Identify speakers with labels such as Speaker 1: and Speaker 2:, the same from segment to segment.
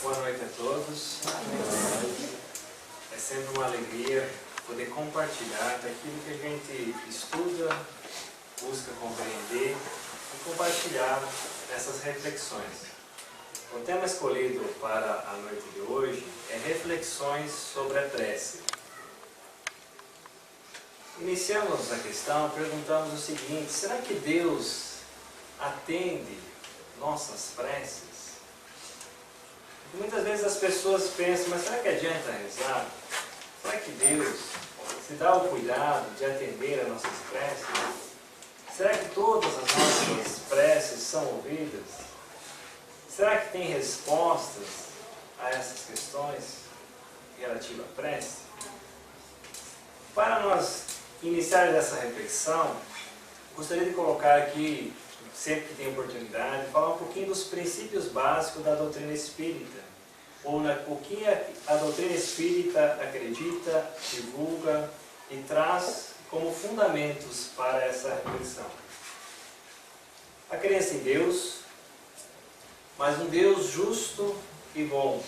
Speaker 1: Boa noite a todos. É sempre uma alegria poder compartilhar daquilo que a gente estuda, busca compreender e compartilhar essas reflexões. O tema escolhido para a noite de hoje é reflexões sobre a prece. Iniciamos a questão, perguntamos o seguinte: será que Deus atende nossas preces? Muitas vezes as pessoas pensam, mas será que adianta rezar? Será que Deus se dá o cuidado de atender a nossas preces? Será que todas as nossas preces são ouvidas? Será que tem respostas a essas questões relativas à prece? Para nós iniciar essa reflexão, gostaria de colocar aqui, sempre que tem oportunidade, falar um pouquinho dos princípios básicos da doutrina espírita, ou o que a doutrina espírita acredita, divulga e traz como fundamentos para essa reflexão. A crença em Deus, mas um Deus justo e bom.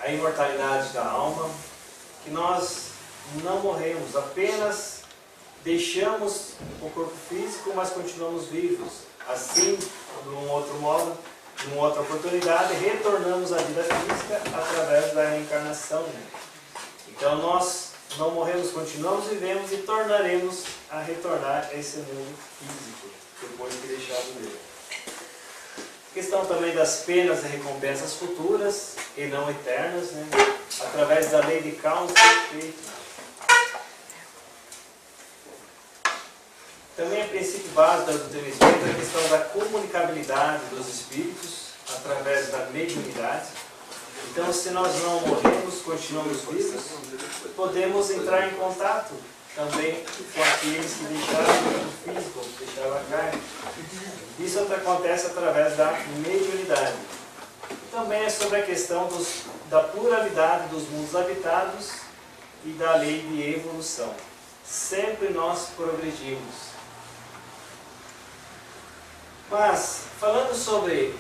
Speaker 1: A imortalidade da alma, que nós não morremos, apenas deixamos o corpo físico, mas continuamos vivos. Assim, de um outro modo, numa outra oportunidade, retornamos à vida física através da reencarnação. Então nós não morremos, continuamos vivemos e tornaremos a retornar a esse mundo físico, depois de deixado dele. Questão também das penas e recompensas futuras e não eternas, através da lei de causa e efeito. Também é princípio básico da doutrina espírita a questão da comunicabilidade dos espíritos através da mediunidade. Então, se nós não morremos, continuamos vivos, podemos entrar em contato também com aqueles que deixaram o corpo físico, deixaram a carne. Isso acontece através da mediunidade. Também é sobre a questão da pluralidade dos mundos habitados e da lei de evolução. Sempre nós progredimos. Mas, falando sobre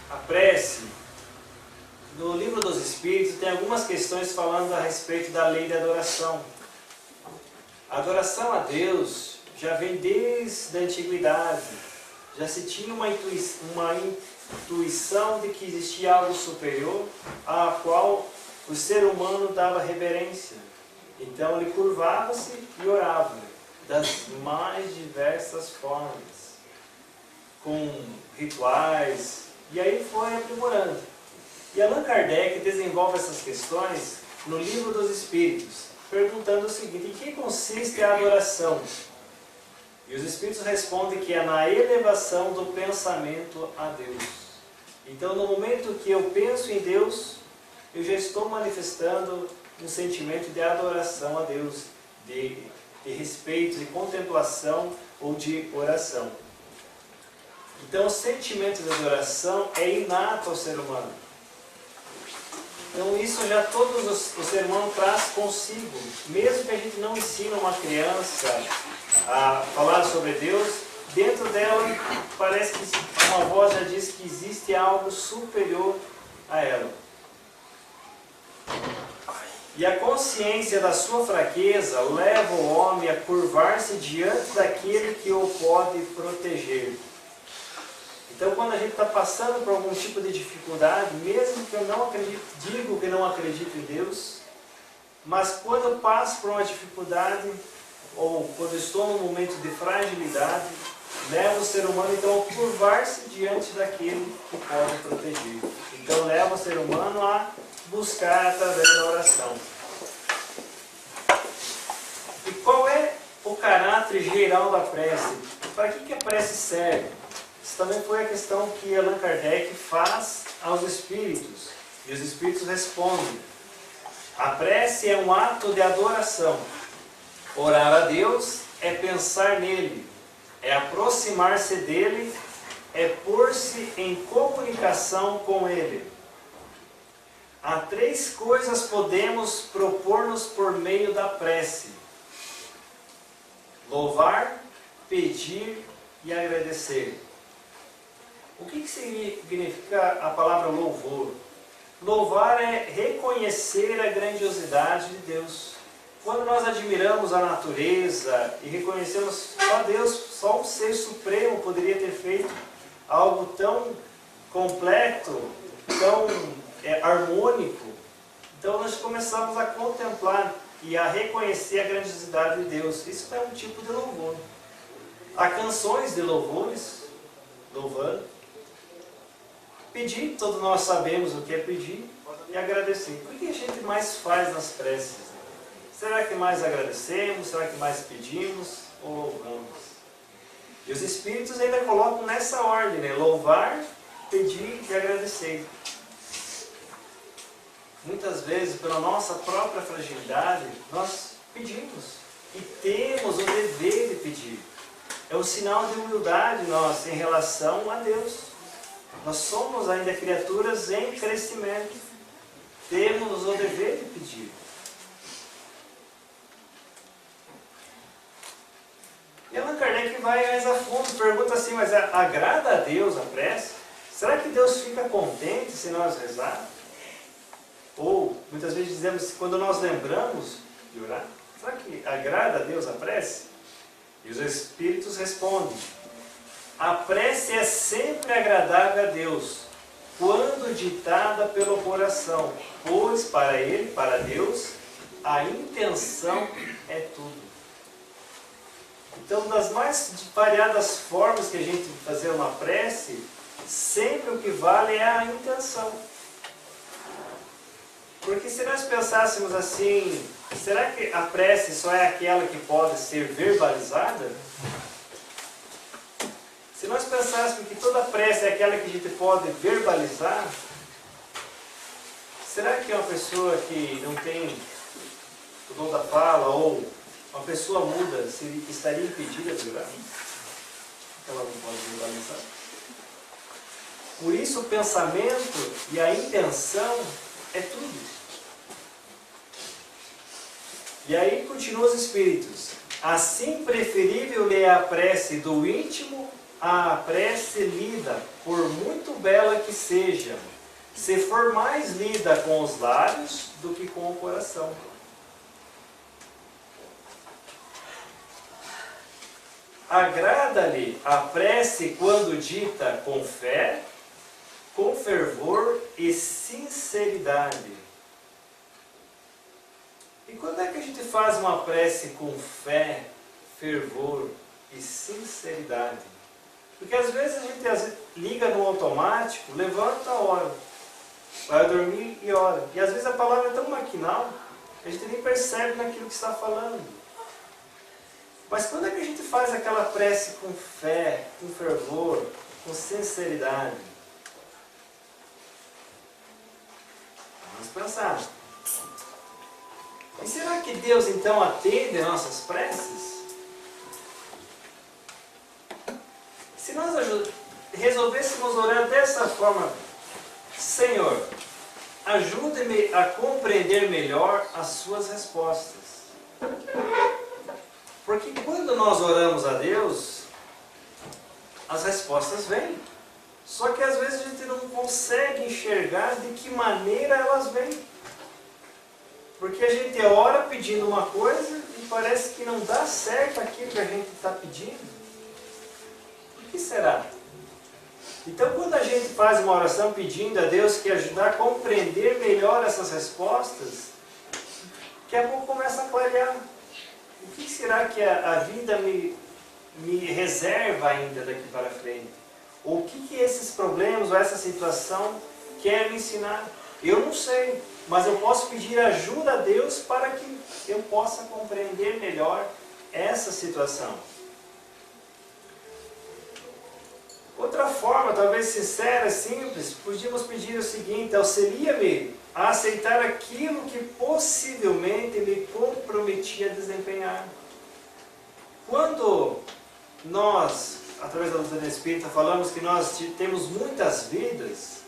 Speaker 1: a prece, no Livro dos Espíritos tem algumas questões falando a respeito da lei de adoração. A adoração a Deus já vem desde a antiguidade. Já se tinha uma intuição de que existia algo superior, a qual o ser humano dava reverência. Então ele curvava-se e orava, das mais diversas formas, com rituais, e aí foi aprimorando. E Allan Kardec desenvolve essas questões no Livro dos Espíritos, perguntando o seguinte: em que consiste a adoração? E os Espíritos respondem que é na elevação do pensamento a Deus. Então, no momento que eu penso em Deus, eu já estou manifestando um sentimento de adoração a Deus, de respeito, de contemplação ou de oração. Então, o sentimento de adoração é inato ao ser humano. Então, isso já o ser humano traz consigo. Mesmo que a gente não ensine uma criança a falar sobre Deus, dentro dela parece que uma voz já diz que existe algo superior a ela. E a consciência da sua fraqueza leva o homem a curvar-se diante daquele que o pode proteger. Então, quando a gente está passando por algum tipo de dificuldade, mesmo que eu não acredito, digo que não acredito em Deus, mas quando eu passo por uma dificuldade, ou quando estou num momento de fragilidade, leva o ser humano então a curvar-se diante daquele que pode proteger. Então, leva o ser humano a buscar através da oração. E qual é o caráter geral da prece? Para que a prece serve? Isso também foi a questão que Allan Kardec faz aos espíritos. E os espíritos respondem: a prece é um ato de adoração. Orar a Deus é pensar nele, é aproximar-se dele, é pôr-se em comunicação com ele. Há três coisas podemos propor-nos por meio da prece: louvar, pedir e agradecer. O que significa a palavra louvor? Louvar é reconhecer a grandiosidade de Deus. Quando nós admiramos a natureza e reconhecemos só Deus, só um ser supremo poderia ter feito algo tão completo, tão harmônico, então nós começamos a contemplar e a reconhecer a grandiosidade de Deus. Isso é um tipo de louvor. Há canções de louvores, louvando. Pedir, todos nós sabemos o que é pedir, e agradecer. O que a gente mais faz nas preces? Será que mais agradecemos? Será que mais pedimos? Ou louvamos? E os Espíritos ainda colocam nessa ordem, né? Louvar, pedir e agradecer. Muitas vezes, pela nossa própria fragilidade, nós pedimos. E temos o dever de pedir. É um sinal de humildade nossa em relação a Deus. Nós somos ainda criaturas em crescimento. Temos o dever de pedir. E Allan Kardec vai mais a fundo, pergunta assim, mas agrada a Deus a prece? Será que Deus fica contente se nós rezarmos? Ou, muitas vezes dizemos, quando nós lembramos de orar, será que agrada a Deus a prece? E os Espíritos respondem, a prece é sempre agradável a Deus, quando ditada pelo coração, pois para Ele, para Deus, a intenção é tudo. Então, das mais variadas formas que a gente fazer uma prece, sempre o que vale é a intenção. Porque se nós pensássemos assim, será que a prece só é aquela que pode ser verbalizada? Se nós pensássemos que toda prece é aquela que a gente pode verbalizar, será que uma pessoa que não tem o dom da fala ou uma pessoa muda estaria impedida de orar? Ela não pode verbalizar. Por isso o pensamento e a intenção é tudo. E aí continua os Espíritos. Assim preferível é a prece do íntimo à prece lida, por muito bela que seja, se for mais lida com os lábios do que com o coração. Agrada-lhe a prece quando dita com fé, com fervor e sinceridade. E quando é que a gente faz uma prece com fé, fervor e sinceridade? Porque às vezes a gente liga no automático, levanta a hora, vai dormir e ora. E às vezes a palavra é tão maquinal que a gente nem percebe naquilo que está falando. Mas quando é que a gente faz aquela prece com fé, com fervor, com sinceridade? Vamos pensar. E será que Deus então atende nossas preces? Se nós resolvêssemos orar dessa forma, Senhor, ajude-me a compreender melhor as suas respostas. Porque quando nós oramos a Deus, as respostas vêm. Só que às vezes a gente não consegue enxergar de que maneira elas vêm. Porque a gente ora pedindo uma coisa e parece que não dá certo aquilo que a gente está pedindo. Por que será? Então, quando a gente faz uma oração pedindo a Deus que ajudar a compreender melhor essas respostas, daqui a pouco começa a clarear. O que será que a vida me reserva ainda daqui para frente? Ou o que esses problemas ou essa situação quer me ensinar? Eu não sei, mas eu posso pedir ajuda a Deus para que eu possa compreender melhor essa situação. Outra forma, talvez sincera, simples, podíamos pedir o seguinte: auxilia-me a aceitar aquilo que possivelmente me comprometi a desempenhar. Quando nós, através da doutrina espírita, falamos que nós temos muitas vidas,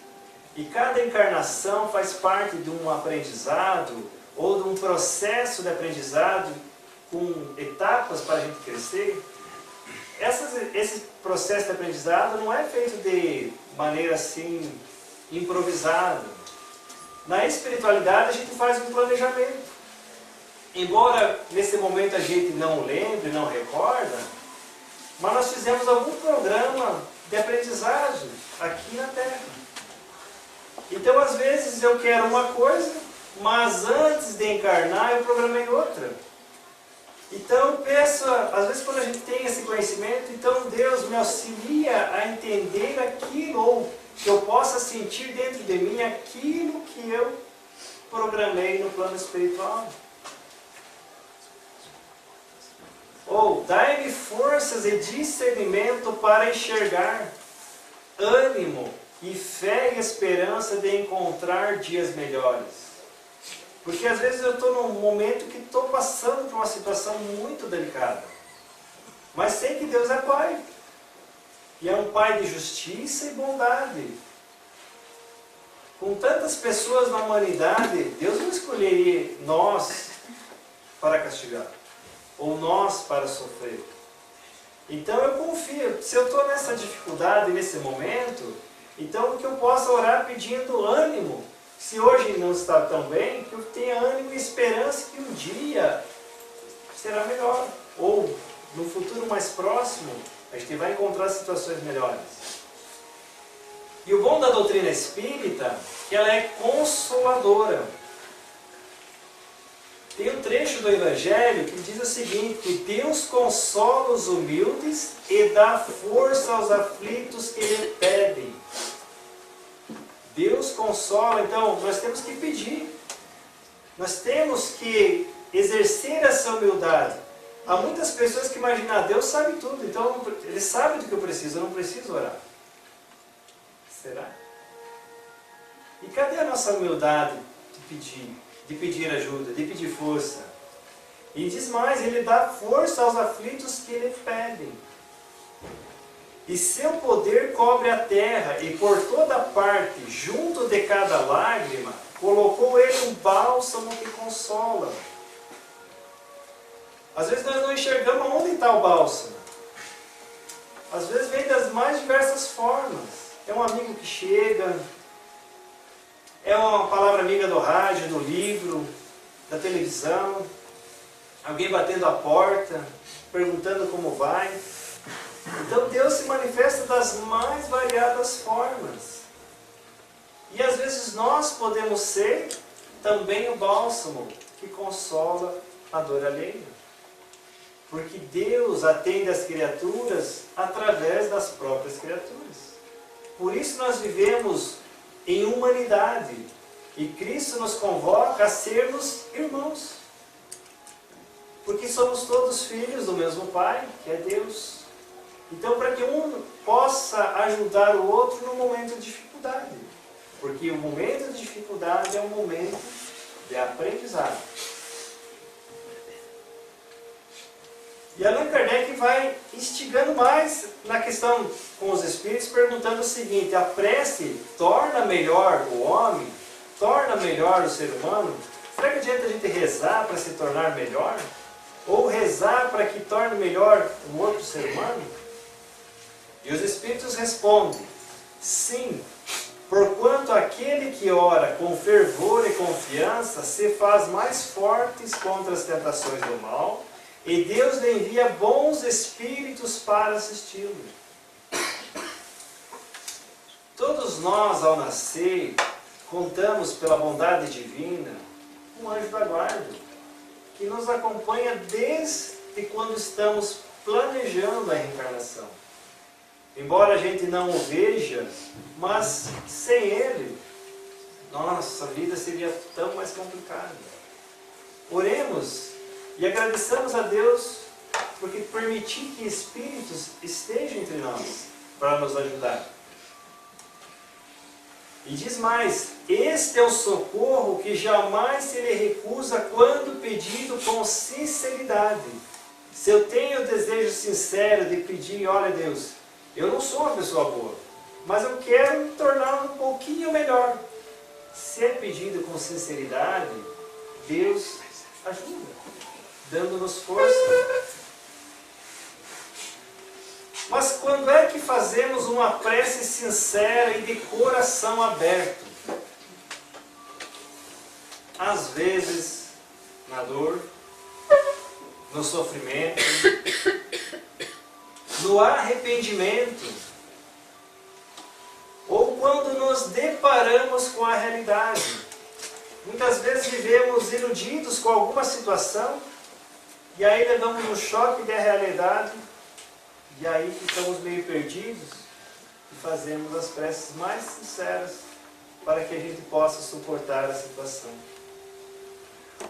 Speaker 1: e cada encarnação faz parte de um aprendizado, ou de um processo de aprendizado, com etapas para a gente crescer, esse processo de aprendizado não é feito de maneira assim, improvisada. Na espiritualidade a gente faz um planejamento. Embora nesse momento a gente não lembre, não recorda, mas nós fizemos algum programa de aprendizagem aqui na Terra. Então às vezes eu quero uma coisa, mas antes de encarnar eu programei outra. Então eu peço, às vezes quando a gente tem esse conhecimento, então Deus me auxilia a entender aquilo, ou que eu possa sentir dentro de mim aquilo que eu programei no plano espiritual. Ou dai-me forças e discernimento para enxergar, ânimo e fé e esperança de encontrar dias melhores. Porque às vezes eu estou num momento que estou passando por uma situação muito delicada. Mas sei que Deus é Pai. E é um Pai de justiça e bondade. Com tantas pessoas na humanidade, Deus não escolheria nós para castigar. Ou nós para sofrer. Então eu confio. Se eu estou nessa dificuldade, nesse momento, então que eu possa orar pedindo ânimo. Se hoje não está tão bem, que eu tenha ânimo e esperança que um dia será melhor. Ou, no futuro mais próximo, a gente vai encontrar situações melhores. E o bom da doutrina espírita, que ela é consoladora. Tem um trecho do Evangelho que diz o seguinte, que Deus consola os humildes e dá força aos aflitos que lhe pedem. Deus consola, então nós temos que pedir. Nós temos que exercer essa humildade. Há muitas pessoas que imaginam, Deus sabe tudo, então Ele sabe do que eu preciso, eu não preciso orar. Será? E cadê a nossa humildade de pedir ajuda, de pedir força? E diz mais, Ele dá força aos aflitos que lhe pedem. E seu poder cobre a terra, e por toda parte, junto de cada lágrima, colocou Ele um bálsamo que consola. Às vezes nós não enxergamos onde está o bálsamo. Às vezes vem das mais diversas formas. É um amigo que chega, é uma palavra amiga do rádio, do livro, da televisão, alguém batendo a porta, perguntando como vai. Então Deus se manifesta das mais variadas formas. E às vezes nós podemos ser também o bálsamo que consola a dor alheia. Porque Deus atende as criaturas através das próprias criaturas. Por isso nós vivemos em humanidade. E Cristo nos convoca a sermos irmãos. Porque somos todos filhos do mesmo Pai, que é Deus. Então, para que um possa ajudar o outro no momento de dificuldade. Porque o momento de dificuldade é um momento de aprendizado. E Allan Kardec vai instigando mais na questão com os espíritos, perguntando o seguinte, a prece torna melhor o homem? Torna melhor o ser humano? Será que adianta a gente rezar para se tornar melhor? Ou rezar para que torne melhor o outro ser humano? E os Espíritos respondem, sim, porquanto aquele que ora com fervor e confiança se faz mais fortes contra as tentações do mal, e Deus lhe envia bons espíritos para assisti-lo. Todos nós, ao nascer, contamos pela bondade divina um anjo da guarda, que nos acompanha desde quando estamos planejando a reencarnação. Embora a gente não o veja, mas sem ele, nossa vida seria tão mais complicada. Oremos e agradeçamos a Deus porque permitir que espíritos estejam entre nós para nos ajudar. E diz mais, este é o socorro que jamais se lhe recusa quando pedido com sinceridade. Se eu tenho o desejo sincero de pedir, olha Deus, eu não sou uma pessoa boa, mas eu quero me tornar um pouquinho melhor. Se é pedido com sinceridade, Deus ajuda, dando-nos força. Mas quando é que fazemos uma prece sincera e de coração aberto? Às vezes, na dor, no sofrimento, no arrependimento, ou quando nos deparamos com a realidade. Muitas vezes vivemos iludidos com alguma situação, e aí levamos um choque da realidade, e aí ficamos meio perdidos, e fazemos as preces mais sinceras, para que a gente possa suportar a situação.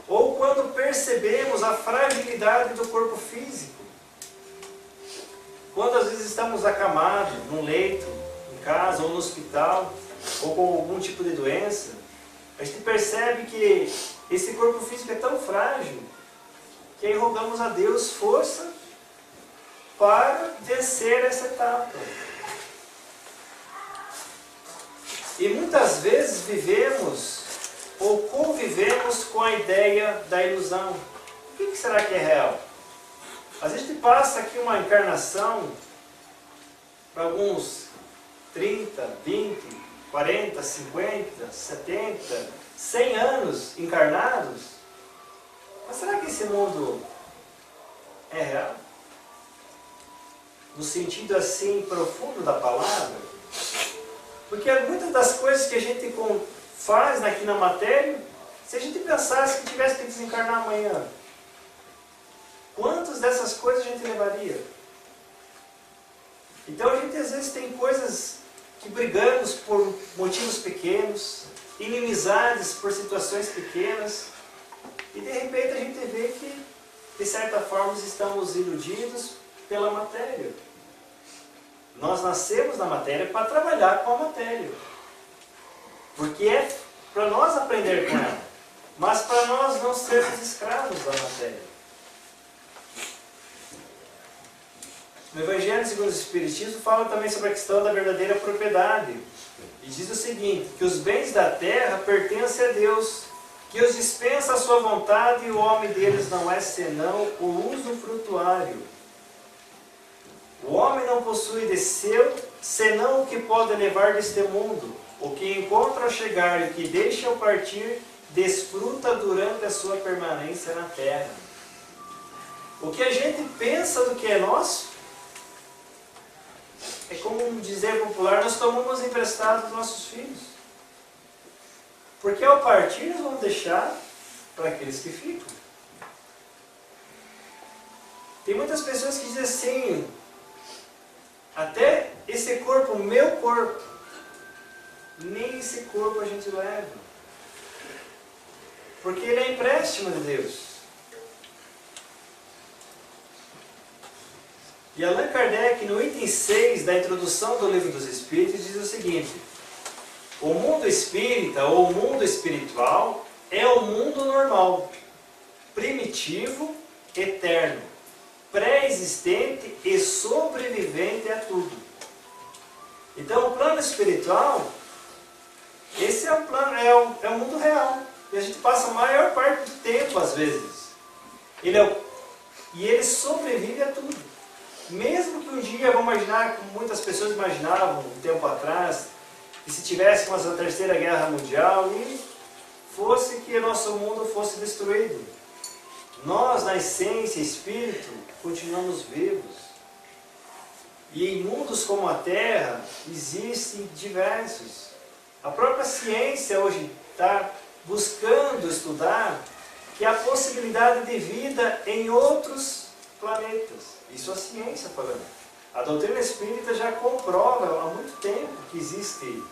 Speaker 1: Ou quando percebemos a fragilidade do corpo físico, quando às vezes estamos acamados, num leito, em casa ou no hospital, ou com algum tipo de doença, a gente percebe que esse corpo físico é tão frágil, que aí rogamos a Deus força para vencer essa etapa. E muitas vezes vivemos ou convivemos com a ideia da ilusão. O que será que é real? Às vezes a gente passa aqui uma encarnação para alguns 30, 20, 40, 50, 70, 100 anos encarnados. Mas será que esse mundo é real? No sentido assim profundo da palavra? Porque muitas das coisas que a gente faz aqui na matéria, se a gente pensasse que tivesse que desencarnar amanhã, quantas dessas coisas a gente levaria? Então a gente às vezes tem coisas que brigamos por motivos pequenos, inimizades por situações pequenas, e de repente a gente vê que, de certa forma, estamos iludidos pela matéria. Nós nascemos na matéria para trabalhar com a matéria. Porque é para nós aprender com ela, mas para nós não sermos escravos da matéria. No Evangelho segundo o Espiritismo fala também sobre a questão da verdadeira propriedade. E diz o seguinte, que os bens da terra pertencem a Deus, que os dispensa a sua vontade e o homem deles não é senão o usufrutuário. O homem não possui de seu, senão o que pode levar deste mundo. O que encontra ao chegar e o que deixa ao partir, desfruta durante a sua permanência na terra. O que a gente pensa do que é nosso, é como dizer popular, nós tomamos emprestado dos nossos filhos. Porque ao partir nós vamos deixar para aqueles que ficam. Tem muitas pessoas que dizem assim, até esse corpo, meu corpo, nem esse corpo a gente leva. Porque ele é empréstimo de Deus. E Allan Kardec, no item 6 da introdução do Livro dos Espíritos, diz o seguinte: o mundo espírita ou o mundo espiritual é o mundo normal, primitivo, eterno, pré-existente e sobrevivente a tudo. Então o plano espiritual, esse é o plano, é o mundo real. E a gente passa a maior parte do tempo, às vezes. E ele sobrevive a tudo. Mesmo que um dia, vamos imaginar, como muitas pessoas imaginavam um tempo atrás, que se tivesse uma terceira guerra mundial e fosse que o nosso mundo fosse destruído. Nós, na essência, espírito, continuamos vivos. E em mundos como a Terra, existem diversos. A própria ciência hoje está buscando estudar que há possibilidade de vida em outros planetas. Isso a ciência falando. A doutrina espírita já comprova há muito tempo que existe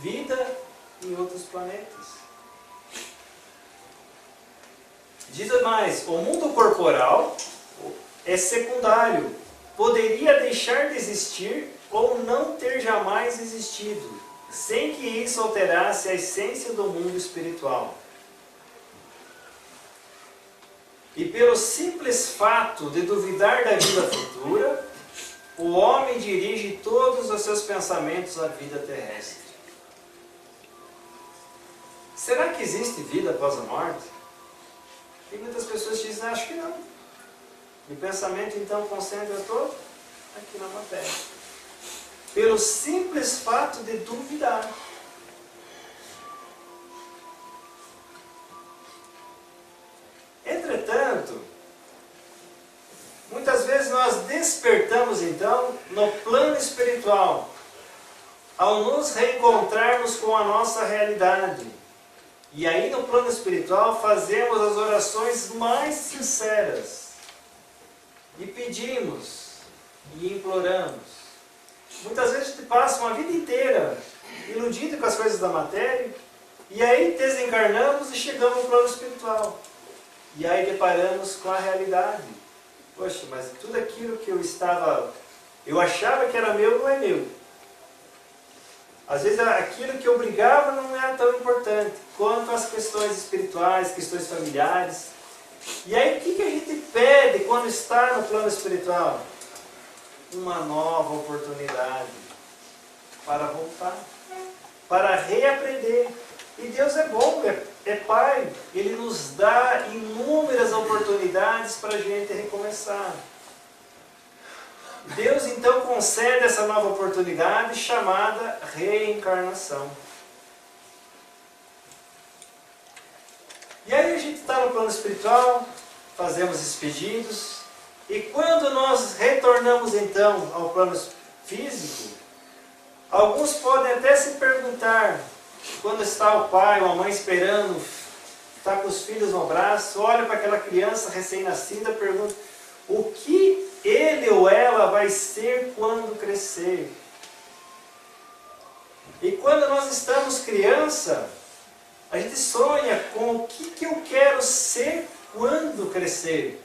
Speaker 1: vida em outros planetas. Diz mais, o mundo corporal é secundário, poderia deixar de existir ou não ter jamais existido, sem que isso alterasse a essência do mundo espiritual. E pelo simples fato de duvidar da vida futura, o homem dirige todos os seus pensamentos à vida terrestre. Será que existe vida após a morte? Tem muitas pessoas que dizem, acho que não. E o pensamento então concentra todo aqui na matéria. Pelo simples fato de duvidar. Entretanto, muitas vezes nós despertamos então no plano espiritual, ao nos reencontrarmos com a nossa realidade. E aí no plano espiritual fazemos as orações mais sinceras. E pedimos, e imploramos. Muitas vezes a gente passa uma vida inteira iludido com as coisas da matéria, e aí desencarnamos e chegamos no plano espiritual. E aí deparamos com a realidade. Poxa, mas tudo aquilo que eu achava que era meu, não é meu. Às vezes aquilo que eu brigava não era tão importante quanto as questões espirituais, questões familiares. E aí o que a gente pede quando está no plano espiritual? Uma nova oportunidade para voltar, para reaprender. E Deus é bom, é Pai. Ele nos dá inúmeras oportunidades para a gente recomeçar. Deus então concede essa nova oportunidade chamada reencarnação. E aí a gente está no plano espiritual, fazemos esses pedidos, e quando nós retornamos então ao plano físico, alguns podem até se perguntar, quando está o pai ou a mãe esperando, está com os filhos no braço, olha para aquela criança recém-nascida, pergunta, o que ele ou ela vai ser quando crescer? E quando nós estamos criança, a gente sonha com o que eu quero ser quando crescer.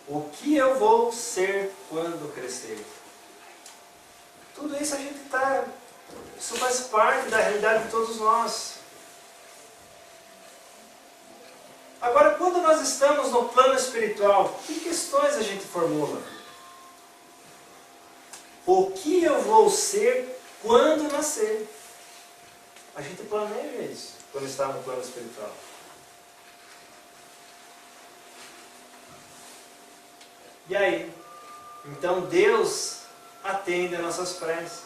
Speaker 1: O que eu vou ser quando crescer? Tudo isso a gente está... Isso faz parte da realidade de todos nós. Agora, quando nós estamos no plano espiritual, que questões a gente formula? O que eu vou ser quando nascer? A gente planeja isso quando está no plano espiritual. E aí? Então Deus atende a nossas preces.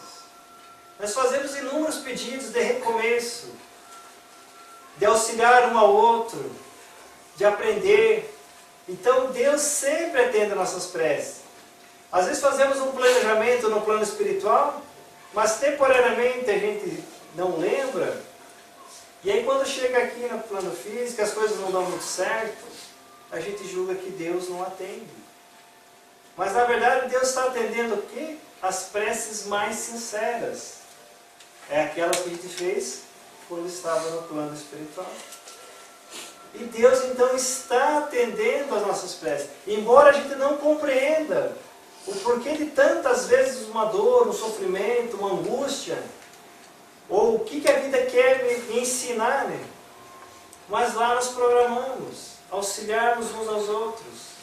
Speaker 1: Nós fazemos inúmeros pedidos de recomeço, de auxiliar um ao outro, de aprender. Então Deus sempre atende a nossas preces. Às vezes fazemos um planejamento no plano espiritual, mas temporariamente a gente não lembra. E aí quando chega aqui no plano físico, as coisas não dão muito certo, a gente julga que Deus não atende. Mas na verdade Deus está atendendo o quê? As preces mais sinceras. É aquelas que a gente fez quando estava no plano espiritual. E Deus então está atendendo as nossas preces. Embora a gente não compreenda o porquê de tantas vezes uma dor, um sofrimento, uma angústia, ou o que a vida quer me ensinar, né? Mas lá nós programamos, auxiliarmos uns aos outros.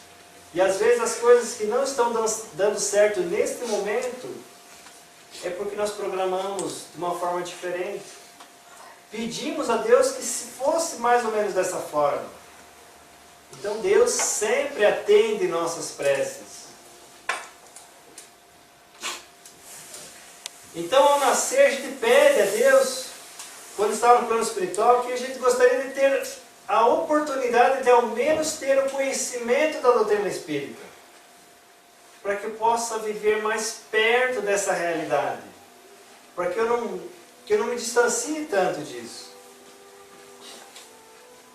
Speaker 1: E às vezes as coisas que não estão dando certo neste momento, é porque nós programamos de uma forma diferente. Pedimos a Deus que se fosse mais ou menos dessa forma. Então Deus sempre atende nossas preces. Então ao nascer a gente pede a Deus, quando está no plano espiritual, que a gente gostaria de ter a oportunidade de ao menos ter o conhecimento da doutrina espírita, para que eu possa viver mais perto dessa realidade, para que eu não me distancie tanto disso.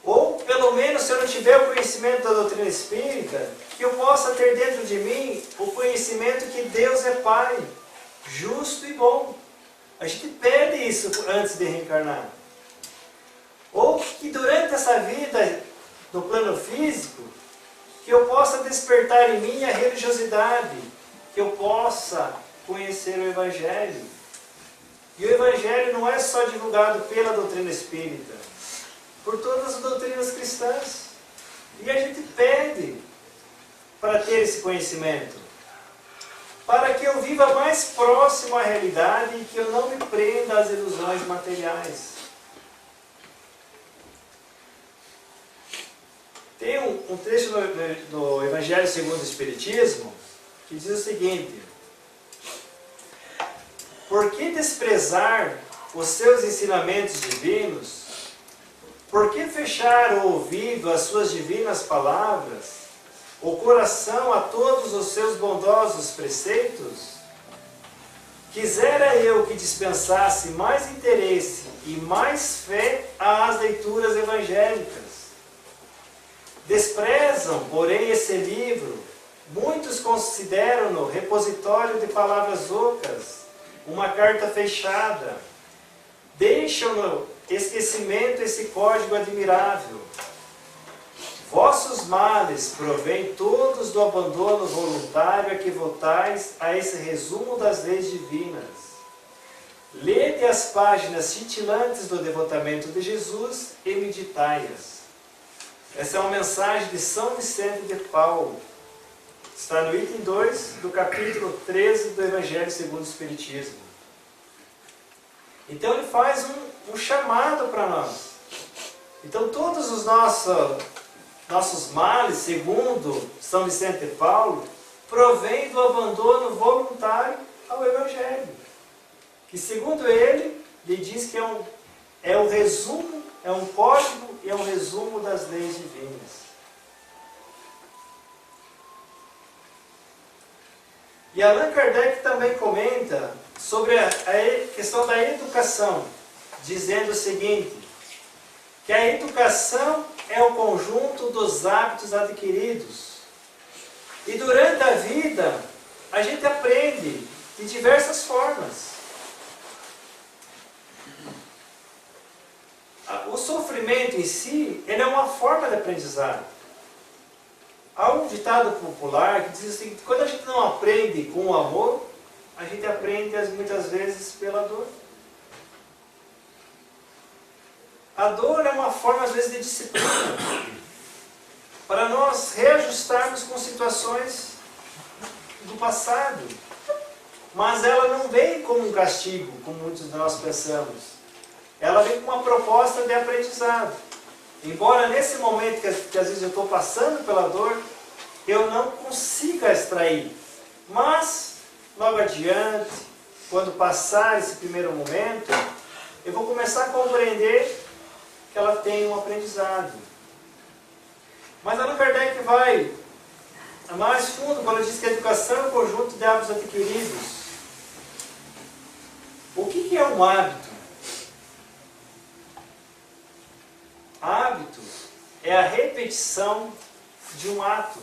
Speaker 1: Ou pelo menos, se eu não tiver o conhecimento da doutrina espírita, que eu possa ter dentro de mim o conhecimento que Deus é Pai, justo e bom. A gente pede isso antes de reencarnar. Ou que durante essa vida, no plano físico, que eu possa despertar em mim a religiosidade, que eu possa conhecer o Evangelho. E o Evangelho não é só divulgado pela doutrina espírita, por todas as doutrinas cristãs. E a gente pede para ter esse conhecimento, para que eu viva mais próximo à realidade e que eu não me prenda às ilusões materiais. Tem um trecho do Evangelho segundo o Espiritismo que diz o seguinte: por que desprezar os seus ensinamentos divinos? Por que fechar o ouvido às suas divinas palavras, o coração a todos os seus bondosos preceitos? Quisera eu que dispensasse mais interesse e mais fé às leituras evangélicas. Desprezam, porém, esse livro. Muitos consideram-no repositório de palavras ocas, uma carta fechada. Deixam no esquecimento esse código admirável. Vossos males provêm todos do abandono voluntário a que votais a esse resumo das leis divinas. Lede as páginas cintilantes do devotamento de Jesus e meditai-as. Essa é uma mensagem de São Vicente de Paulo. Está no item 2 do capítulo 13 do Evangelho segundo o Espiritismo. Então ele faz um chamado para nós. Então todos os nossos males, segundo São Vicente de Paulo, provém do abandono voluntário ao Evangelho. Que segundo ele diz que é um resumo, é um código e é um resumo das leis divinas. E Allan Kardec também comenta sobre a questão da educação, dizendo o seguinte, que a educação é o conjunto dos hábitos adquiridos. E durante a vida, a gente aprende de diversas formas. O sofrimento em si, ele é uma forma de aprendizado. Há um ditado popular que diz assim, que quando a gente não aprende com o amor, a gente aprende muitas vezes pela dor. A dor é uma forma, às vezes, de disciplina, para nós reajustarmos com situações do passado. Mas ela não vem como um castigo, como muitos de nós pensamos. Ela vem com uma proposta de aprendizado. Embora nesse momento que às vezes eu estou passando pela dor, eu não consiga extrair. Mas, logo adiante, quando passar esse primeiro momento, eu vou começar a compreender que ela tem um aprendizado. Mas Allan Kardec vai mais fundo quando diz que a educação é um conjunto de hábitos adquiridos. O que é um hábito? Hábito é a repetição de um ato.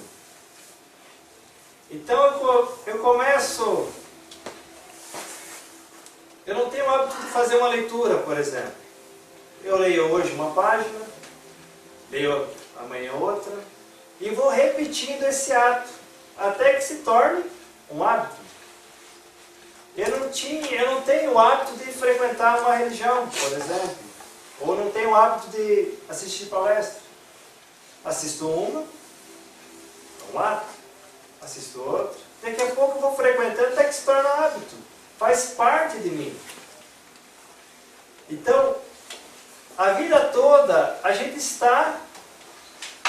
Speaker 1: Então eu começo... Eu não tenho o hábito de fazer uma leitura, por exemplo. Eu leio hoje uma página, leio amanhã outra, e vou repetindo esse ato, até que se torne um hábito. Eu não tenho o hábito de frequentar uma religião, por exemplo, ou não tenho o hábito de assistir palestra. Assisto uma, um ato, assisto outra, daqui a pouco eu vou frequentando até que se torna hábito, faz parte de mim. Então, a vida toda a gente está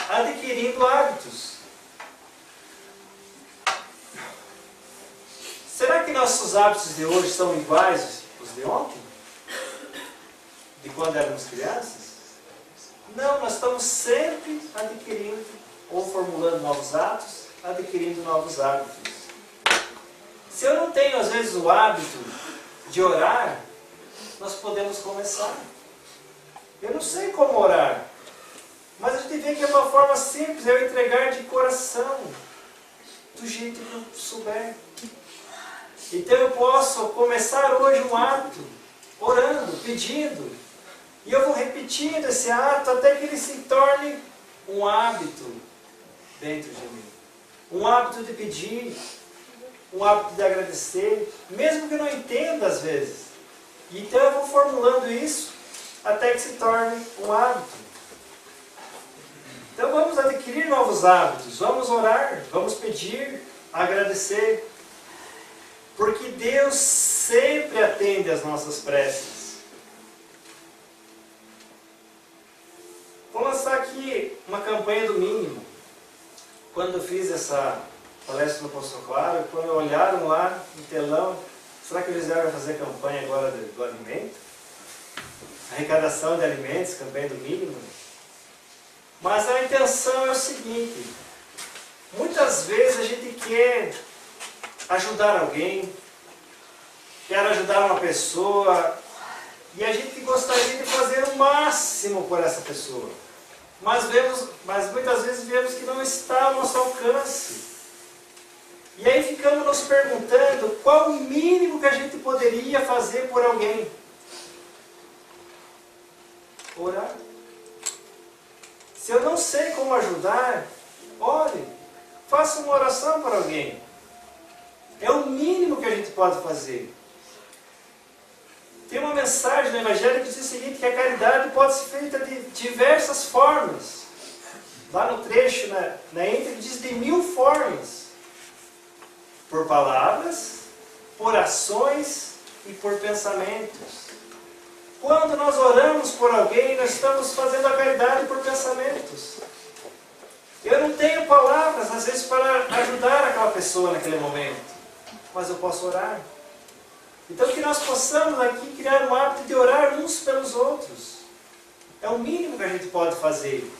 Speaker 1: adquirindo hábitos. Será que nossos hábitos de hoje são iguais aos de ontem? De quando éramos crianças? Não, nós estamos sempre adquirindo ou formulando novos hábitos, adquirindo novos hábitos. Se eu não tenho às vezes o hábito de orar, nós podemos começar. Eu não sei como orar, mas a gente vê que é uma forma simples, é eu entregar de coração, do jeito que eu souber. Então eu posso começar hoje um ato, orando, pedindo, e eu vou repetindo esse ato até que ele se torne um hábito dentro de mim. Um hábito de pedir, um hábito de agradecer, mesmo que eu não entenda às vezes. Então eu vou formulando isso até que se torne um hábito. Então vamos adquirir novos hábitos, vamos orar, vamos pedir, agradecer. Porque Deus sempre atende às nossas preces. Vou lançar aqui uma campanha do mínimo. Quando eu fiz essa palestra no Poço Claro, quando olharam lá no telão, será que eles vão fazer campanha agora do alimento? Arrecadação de alimentos, campanha do mínimo? Mas a intenção é o seguinte: muitas vezes a gente quer ajudar alguém, quer ajudar uma pessoa, e a gente gostaria de fazer o máximo por essa pessoa. Mas muitas vezes vemos que não está ao nosso alcance. E aí ficamos nos perguntando qual o mínimo que a gente poderia fazer por alguém. Orar. Se eu não sei como ajudar, ore, faça uma oração para alguém. É o mínimo que a gente pode fazer. Tem uma mensagem no Evangelho que diz o seguinte, que a caridade pode ser feita de diversas formas. Lá no trecho, na íntegra, diz de 1000 formas. Por palavras, por ações e por pensamentos. Quando nós oramos por alguém, nós estamos fazendo a caridade por pensamentos. Eu não tenho palavras, às vezes, para ajudar aquela pessoa naquele momento. Mas eu posso orar. Então que nós possamos aqui criar um hábito de orar uns pelos outros. É o mínimo que a gente pode fazer.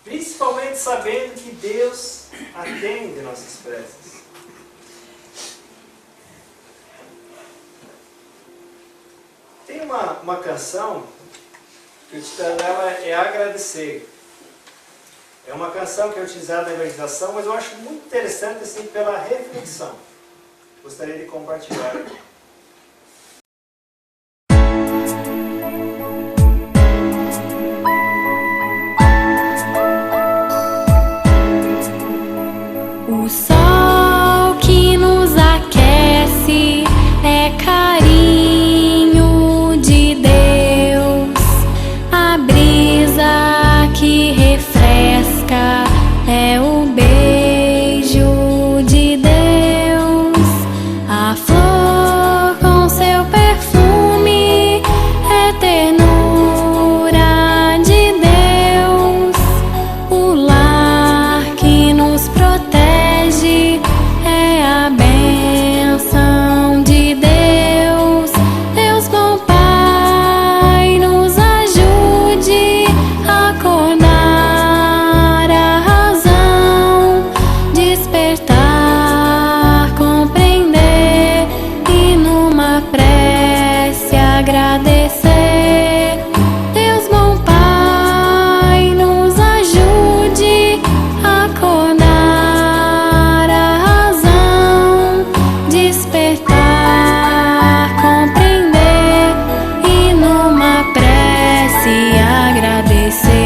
Speaker 1: Principalmente sabendo que Deus atende nossas preces. Tem uma canção que o título dela é Agradecer. É uma canção que é utilizada na evangelização, mas eu acho muito interessante assim, pela reflexão. Gostaria de compartilhar.
Speaker 2: O sol que nos aquece é carinho de Deus. A brisa que refresca é o beijo de Deus. A flor com seu perfume é ternura de Deus. O lar que nos protege é a bênção de Deus. Deus bom Pai, nos ajude a acordar a razão, despertar, compreender e numa prece agradecer. Deus bom Pai, nos ajude a acordar a razão, despertar, compreender e numa prece agradecer.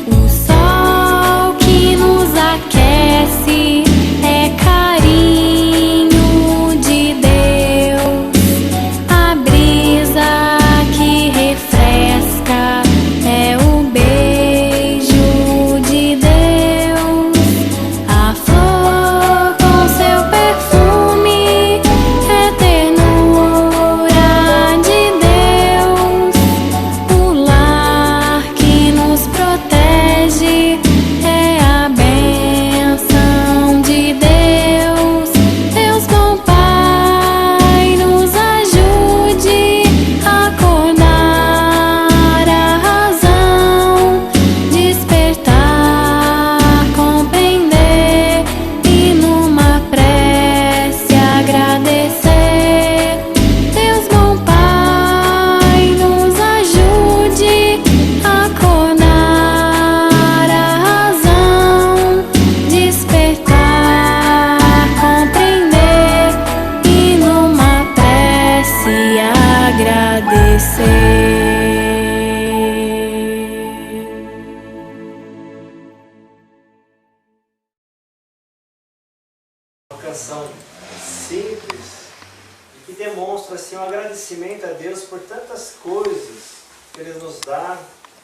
Speaker 2: O sol que nos aquece é carinho de Deus. A brisa que refresca é o beijo de Deus. A flor com seu perfume é ternura de Deus. O lar que nos protege é a bênção de Deus. Deus bom Pai, nos ajude a acordar a razão, despertar, compreender e numa prece agradecer. Deus bom Pai, nos ajude a acordar a razão, despertar, compreender e numa prece agradecer.
Speaker 1: Uma canção simples e que demonstra assim, um agradecimento a Deus por tantas coisas que Ele nos dá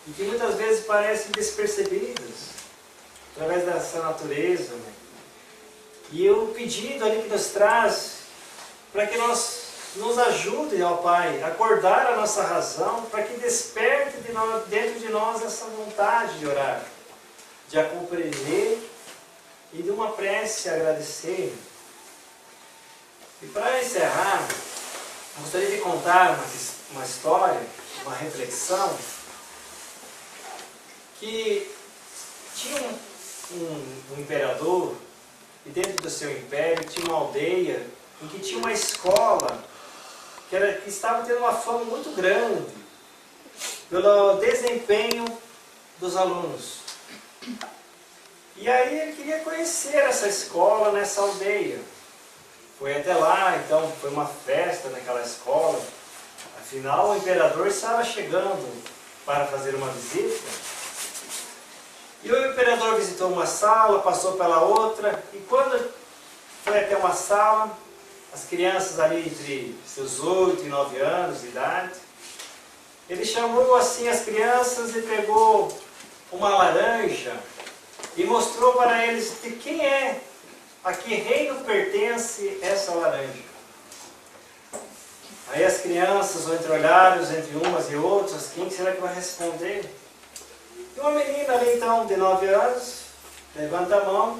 Speaker 1: e que muitas vezes parecem despercebidas através dessa natureza. Né? E o pedido ali que nos traz para que nós nos ajude, ó Pai, a acordar a nossa razão, para que desperte dentro de nós essa vontade de orar, de a compreender e de uma prece agradecer. E para encerrar, gostaria de contar uma história, uma reflexão, que tinha um imperador, e dentro do seu império tinha uma aldeia em que tinha uma escola que estava tendo uma fama muito grande pelo desempenho dos alunos. E aí ele queria conhecer essa escola nessa aldeia. Foi até lá, então foi uma festa naquela escola. Afinal, o imperador estava chegando para fazer uma visita. E o imperador visitou uma sala, passou pela outra, e quando foi até uma sala, as crianças ali entre seus 8 e 9 anos de idade, ele chamou assim as crianças e pegou uma laranja e mostrou para eles de quem é, a que reino pertence essa laranja. Aí as crianças entreolharam entre umas e outras, quem será que vai responder? E uma menina ali então, de 9 anos, levanta a mão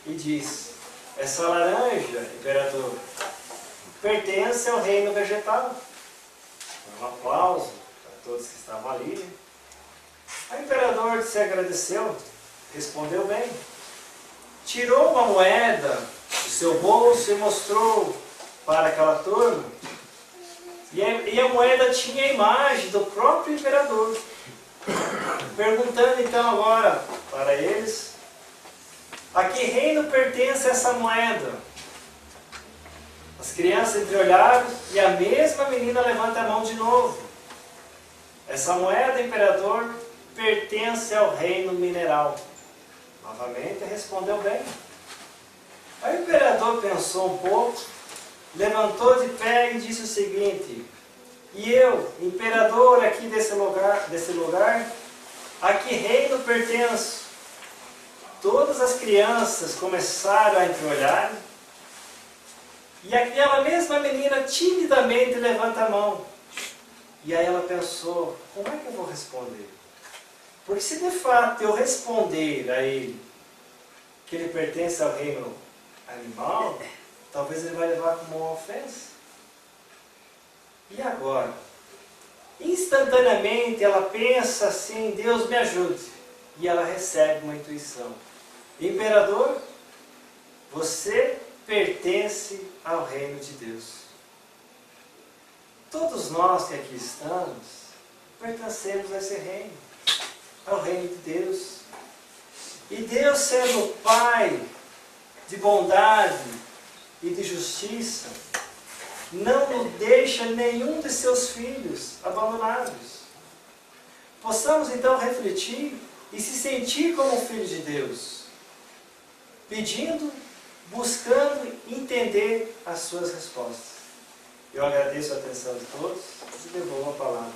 Speaker 1: e diz: essa laranja, imperador, pertence ao reino vegetal. Um aplauso para todos que estavam ali. O imperador se agradeceu, respondeu bem. Tirou uma moeda do seu bolso e mostrou para aquela turma. E a moeda tinha a imagem do próprio imperador. Perguntando então agora para eles: a que reino pertence essa moeda? As crianças entreolharam e a mesma menina levanta a mão de novo. Essa moeda, imperador, pertence ao reino mineral. Novamente respondeu bem. Aí o imperador pensou um pouco, levantou de pé e disse o seguinte: e eu, imperador aqui desse lugar, a que reino pertenço? Todas as crianças começaram a entreolhar, e aquela mesma menina timidamente levanta a mão. E aí ela pensou: como é que eu vou responder? Porque se de fato eu responder a ele que ele pertence ao reino animal, talvez ele vai levar como uma ofensa. E agora? Instantaneamente ela pensa assim: Deus me ajude. E ela recebe uma intuição: imperador, você pertence ao reino de Deus. Todos nós que aqui estamos pertencemos a esse reino, ao reino de Deus. E Deus, sendo Pai de bondade e de justiça, não deixa nenhum de seus filhos abandonados. Possamos então refletir e se sentir como filho de Deus, pedindo, buscando entender as suas respostas. Eu agradeço a atenção de todos e devolvo a palavra.